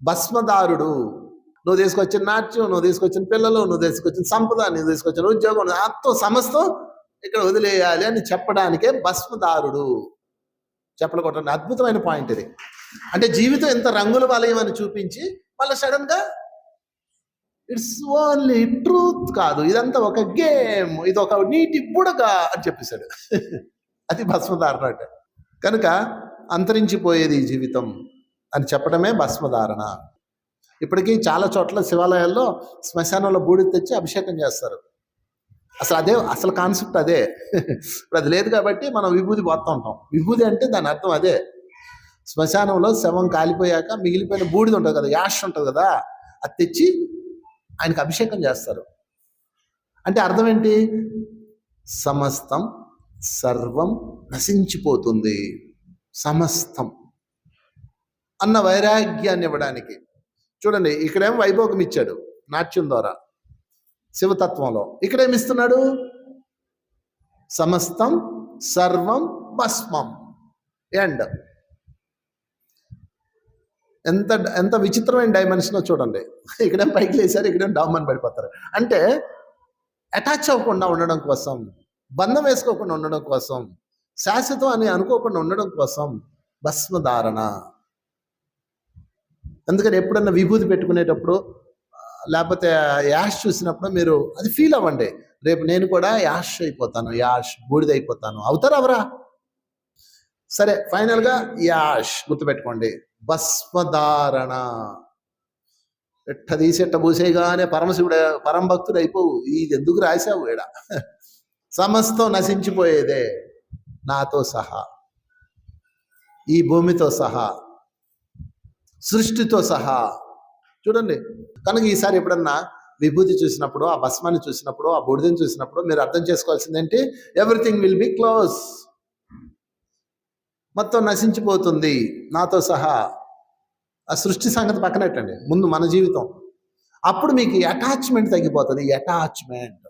భస్మదారుడు. నువ్వు తీసుకొచ్చిన నాట్యం, నువ్వు తీసుకొచ్చిన పిల్లలు, నువ్వు తీసుకొచ్చిన సంపద, నువ్వు తీసుకొచ్చిన ఉద్యోగం, మొత్తం సమస్తం ఇక్కడ వదిలేయాలి అని చెప్పడానికే భస్మదారుడు. చెప్పలు కొట్టండి. అద్భుతమైన పాయింట్ ఇది. అంటే జీవితం ఎంత రంగుల వలయం అని చూపించి మళ్ళీ సడన్ గా ఇట్స్ ఓన్లీ ట్రూత్ కాదు, ఇదంతా ఒక గేమ్, ఇది ఒక నీటి బుడగ అని చెప్పేశాడు. అది భస్మధారణ అంటే. కనుక అంతరించిపోయేది ఈ జీవితం అని చెప్పడమే భస్మధారణ. ఇప్పటికీ చాలా చోట్ల శివాలయాల్లో శ్మశానంలో బూడిద తెచ్చి అభిషేకం చేస్తారు. అసలు కాన్సెప్ట్ అదే. ఇప్పుడు అది లేదు కాబట్టి మనం విభూది పోతూ ఉంటాం. విభూది అంటే దాని అర్థం అదే. శ్మశానంలో శవం కాలిపోయాక మిగిలిపోయిన బూడిద ఉంటుంది కదా, యాష్ ఉంటుంది కదా, అది తెచ్చి ఆయనకు అభిషేకం చేస్తారు. అంటే అర్థం ఏంటి? సమస్తం సర్వం నశించిపోతుంది, సమస్తం అన్న వైరాగ్యాన్ని ఇవ్వడానికి. చూడండి, ఇక్కడేమో వైభోగం ఇచ్చాడు నాట్యం ద్వారా శివతత్వంలో. ఇక్కడేమిస్తున్నాడు? సమస్తం సర్వం భస్మం ఎండ్. ఎంత ఎంత విచిత్రమైన డైమెన్షన్ చూడండి. ఇక్కడేం పైకి లేసారు, ఇక్కడేం డౌన్ అని పడిపోతారు. అంటే అటాచ్ అవ్వకుండా ఉండడం కోసం, బంధం వేసుకోకుండా ఉండడం కోసం, శాశ్వతం అని అనుకోకుండా ఉండడం కోసం భస్మధారణ. అందుకని ఎప్పుడన్నా విభూతి పెట్టుకునేటప్పుడు లేకపోతే యాష్ చూసినప్పుడు మీరు అది ఫీల్ అవ్వండి. రేపు నేను కూడా యాష్ అయిపోతాను, యాష్ బూడిద అయిపోతాను. అవుతారా అవరా? సరే, ఫైనల్గా యాష్ గుర్తుపెట్టుకోండి. భస్మధారణ ఎట్ట తీసేట్ట పూసేయగానే పరమశివుడు పరమభక్తుడు అయిపోవు. ఇది ఎందుకు రాశావు ఈడ? సమస్తం నశించిపోయేదే, నాతో సహా, ఈ భూమితో సహా, సృష్టితో సహా. చూడండి, కనుక ఈసారి ఎప్పుడన్నా విభూతి చూసినప్పుడు, ఆ భస్మాన్ని చూసినప్పుడు, ఆ బూడిదని చూసినప్పుడు మీరు అర్థం చేసుకోవాల్సిందేంటి? Everything will be close. మొత్తం నశించిపోతుంది నాతో సహా. ఆ సృష్టి సంగతి పక్కనట్టండి, ముందు మన జీవితం. అప్పుడు మీకు అటాచ్మెంట్ తగ్గిపోతుంది. అటాచ్మెంట్